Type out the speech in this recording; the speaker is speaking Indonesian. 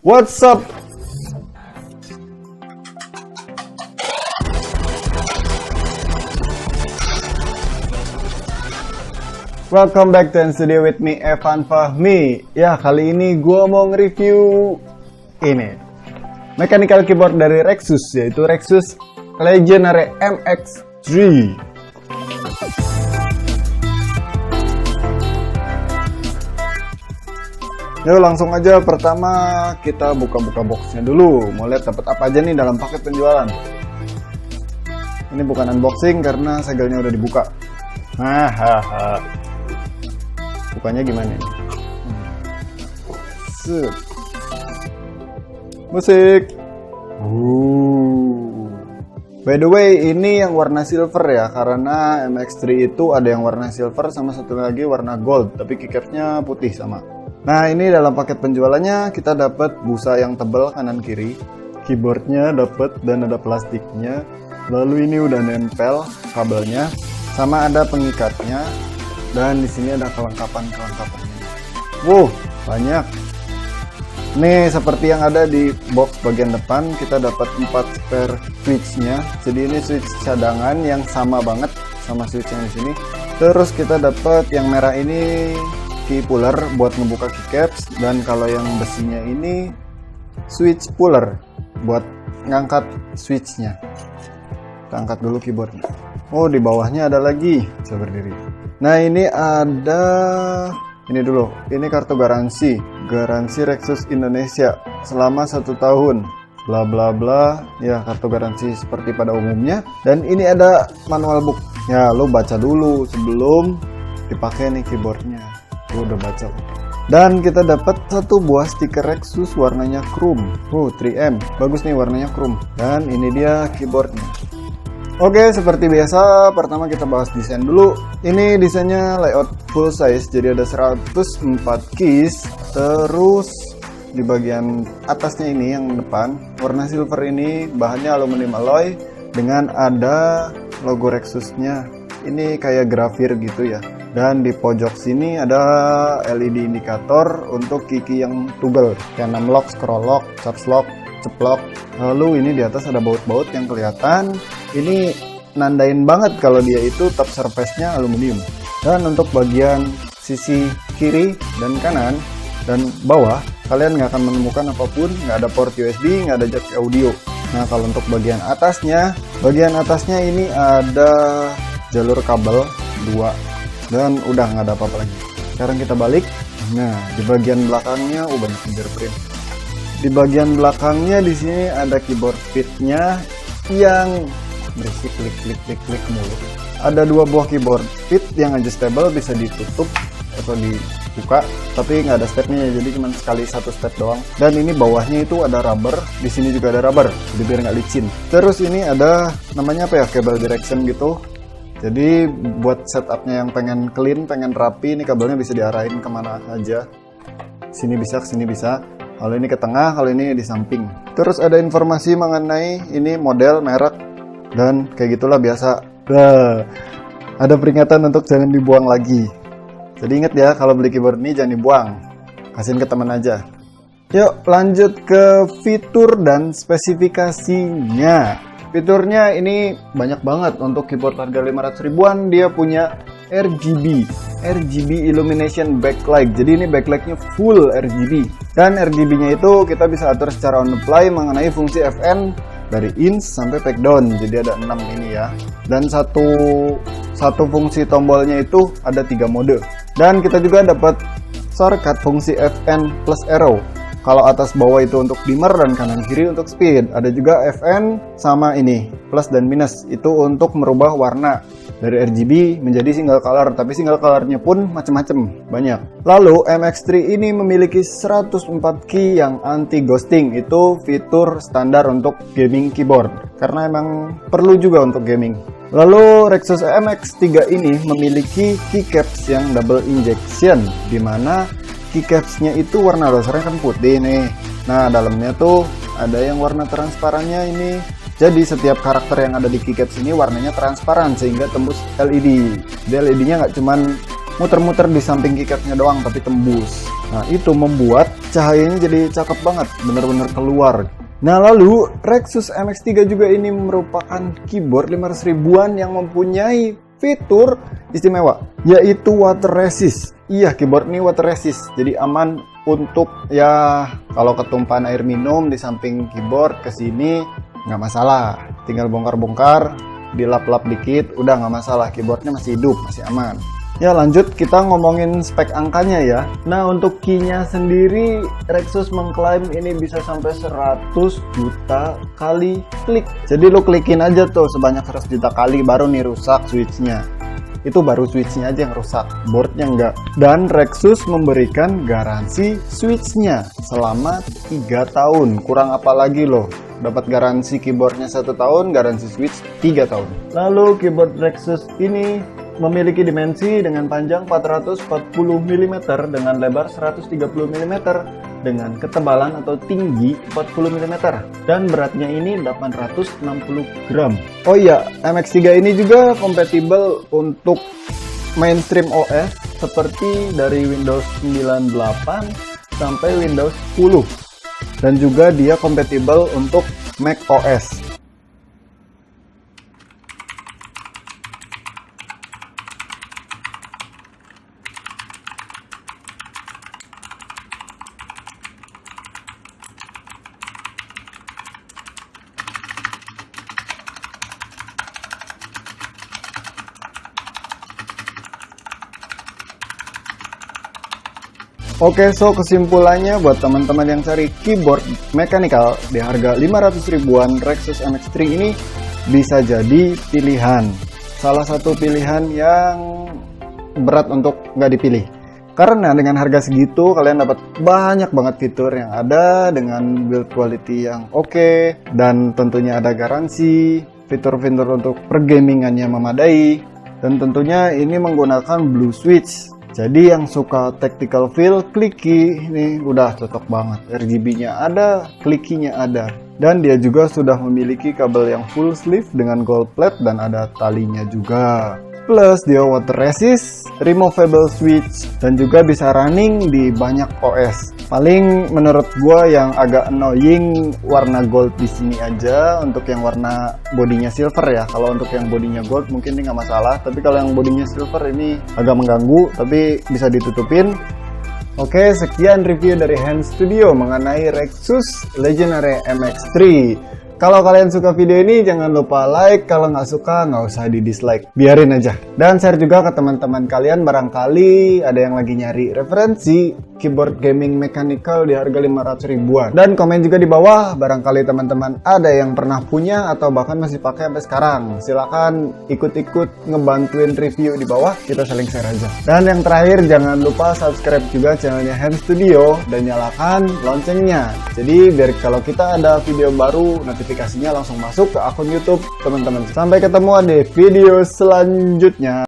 What's up? Welcome back to Studio with me, Evan Fahmi. Ya, kali ini gue mau nge-review ini mechanical keyboard dari Rexus, yaitu Rexus Legionary MX3. Yuk langsung aja, pertama kita buka-buka boxnya dulu. Mau lihat dapat apa aja nih dalam paket penjualan. Ini bukan unboxing karena segelnya udah dibuka. Hahaha. Bukanya gimana nih? Set. Musik. By the way, ini yang warna silver ya, karena MX3 itu ada yang warna silver sama satu lagi warna gold, tapi keycapnya putih sama. Nah, ini dalam paket penjualannya kita dapat busa yang tebal kanan kiri, keyboardnya dapat dan ada plastiknya. Lalu ini udah nempel kabelnya, sama ada pengikatnya, dan di sini ada kelengkapannya. Wow, banyak. Nih, seperti yang ada di box bagian depan, kita dapat 4 spare switch-nya. Jadi ini switch cadangan yang sama banget sama switch yang di sini. Terus kita dapat yang merah ini key puller buat ngebuka keycaps, dan kalau yang besinya ini switch puller buat ngangkat switchnya. Kita angkat dulu keyboardnya. Oh, di bawahnya ada lagi, bisa berdiri. Nah, ini ada ini dulu, ini kartu garansi Rexus Indonesia selama 1 tahun, bla bla bla ya, kartu garansi seperti pada umumnya. Dan ini ada manual book ya, lo baca dulu sebelum dipakai nih keyboardnya. Udah baca. Dan kita dapat 1 buah stiker Rexus warnanya chrome. 3M. Bagus nih warnanya chrome. Dan ini dia keyboardnya. Oke, seperti biasa, pertama kita bahas desain dulu. Ini desainnya layout full size, jadi ada 104 keys. Terus di bagian atasnya ini yang depan warna silver, ini bahannya aluminium alloy dengan ada logo Rexusnya. Ini kayak grafir gitu ya. Dan di pojok sini ada LED indikator untuk key yang toggle, kayak 6 lock, scroll lock, caps lock, ceplok. Lalu ini di atas ada baut-baut yang kelihatan. Ini nandain banget kalau dia itu top surface-nya aluminium. Dan untuk bagian sisi kiri dan kanan dan bawah, kalian nggak akan menemukan apapun, nggak ada port USB, nggak ada jack audio. Nah, kalau untuk bagian atasnya ini ada jalur kabel 2. Dan udah nggak ada apa-apa lagi. Sekarang kita balik. Nah, di bagian belakangnya banyak fingerprint. Di bagian belakangnya di sini ada keyboard fit-nya yang berisik klik mulu. Ada 2 buah keyboard fit yang adjustable, bisa ditutup atau dibuka, tapi nggak ada stepnya, jadi cuma sekali 1 step doang. Dan ini bawahnya itu ada rubber, di sini juga ada rubber, jadi biar nggak licin. Terus ini ada namanya apa ya, cable direction gitu. Jadi buat setupnya yang pengen clean, pengen rapi, ini kabelnya bisa diarahin kemana aja. Sini bisa, kesini bisa. Kalau ini ke tengah, kalau ini di samping. Terus ada informasi mengenai ini model, merek, dan kayak gitulah biasa. Ada peringatan untuk jangan dibuang lagi. Jadi inget ya, kalau beli keyboard ini jangan dibuang. Kasihin ke teman aja. Yuk lanjut ke fitur dan spesifikasinya. Fiturnya ini banyak banget. Untuk keyboard harga 500 ribuan, dia punya RGB illumination backlight. Jadi ini backlightnya full RGB. Dan RGB-nya itu kita bisa atur secara on the fly mengenai fungsi FN dari in sampai back down. Jadi ada 6 ini ya. Dan satu fungsi tombolnya itu ada 3 mode. Dan kita juga dapat shortcut fungsi FN plus arrow. Kalau atas bawah itu untuk dimmer dan kanan kiri untuk speed. Ada juga FN sama ini, plus dan minus. Itu untuk merubah warna dari RGB menjadi single color. Tapi single colornya pun macam-macam, banyak. Lalu MX3 ini memiliki 104 key yang anti ghosting. Itu fitur standar untuk gaming keyboard, karena emang perlu juga untuk gaming. Lalu Rexus MX3 ini memiliki keycaps yang double injection, dimana keycaps-nya itu warna dasarnya kan putih nih. Nah, dalamnya tuh ada yang warna transparannya ini. Jadi setiap karakter yang ada di keycaps ini warnanya transparan sehingga tembus LED. Jadi LED-nya nggak cuman muter-muter di samping keycapsnya doang, tapi tembus. Nah, itu membuat cahayanya jadi cakep banget, bener-bener keluar. Nah, lalu Rexus MX3 juga ini merupakan keyboard 500 ribuan yang mempunyai fitur istimewa, yaitu water resist. Iya, keyboard ini water resist, jadi aman untuk ya kalau ketumpahan air minum di samping keyboard ke sini nggak masalah. Tinggal bongkar-bongkar, dilap-lap dikit, udah nggak masalah. Keyboardnya masih hidup, masih aman. Ya, lanjut kita ngomongin spek angkanya ya. Nah, untuk key-nya sendiri Rexus mengklaim ini bisa sampai 100 juta kali klik. Jadi lo klikin aja tuh sebanyak 100 juta kali baru nih rusak switch-nya. Itu baru switch-nya aja yang rusak, boardnya enggak. Dan Rexus memberikan garansi switch-nya selama 3 tahun. Kurang apa lagi loh? Dapat garansi keyboardnya 1 tahun, garansi switch 3 tahun. Lalu keyboard Rexus ini memiliki dimensi dengan panjang 440 mm dengan lebar 130 mm dengan ketebalan atau tinggi 40 mm dan beratnya ini 860 gram. Oh iya, MX3 ini juga kompatibel untuk mainstream OS seperti dari Windows 98 sampai Windows 10 dan juga dia kompatibel untuk Mac OS. Oke, so kesimpulannya buat teman-teman yang cari keyboard mechanical di harga 500 ribuan, Rexus MX3 ini bisa jadi pilihan. Salah satu pilihan yang berat untuk nggak dipilih. Karena dengan harga segitu kalian dapat banyak banget fitur yang ada dengan build quality yang oke, dan tentunya ada garansi, fitur-fitur untuk pergamingannya memadai, dan tentunya ini menggunakan blue switch. Jadi yang suka tactical feel, clicky, ini udah cocok banget. RGB-nya ada, clicky-nya ada. Dan dia juga sudah memiliki kabel yang full sleeve dengan gold plate dan ada talinya juga. Plus dia water resist, removable switch, dan juga bisa running di banyak OS. Paling menurut gua yang agak annoying warna gold di sini aja untuk yang warna bodinya silver ya. Kalau untuk yang bodinya gold mungkin ini nggak masalah, tapi kalau yang bodinya silver ini agak mengganggu, tapi bisa ditutupin. Oke, sekian review dari Hand Studio mengenai Rexus Legendary MX3. Kalau kalian suka video ini jangan lupa like, kalau nggak suka nggak usah di dislike, biarin aja. Dan share juga ke teman-teman kalian, barangkali ada yang lagi nyari referensi keyboard gaming mechanical di harga 500 ribuan. Dan komen juga di bawah, barangkali teman-teman ada yang pernah punya atau bahkan masih pakai sampai sekarang. Silahkan ikut-ikut ngebantuin review di bawah, kita saling share aja. Dan yang terakhir jangan lupa subscribe juga channelnya Hand Studio dan nyalakan loncengnya. Jadi biar kalau kita ada video baru notifikasinya langsung masuk ke akun YouTube teman-teman. Sampai ketemu di video selanjutnya.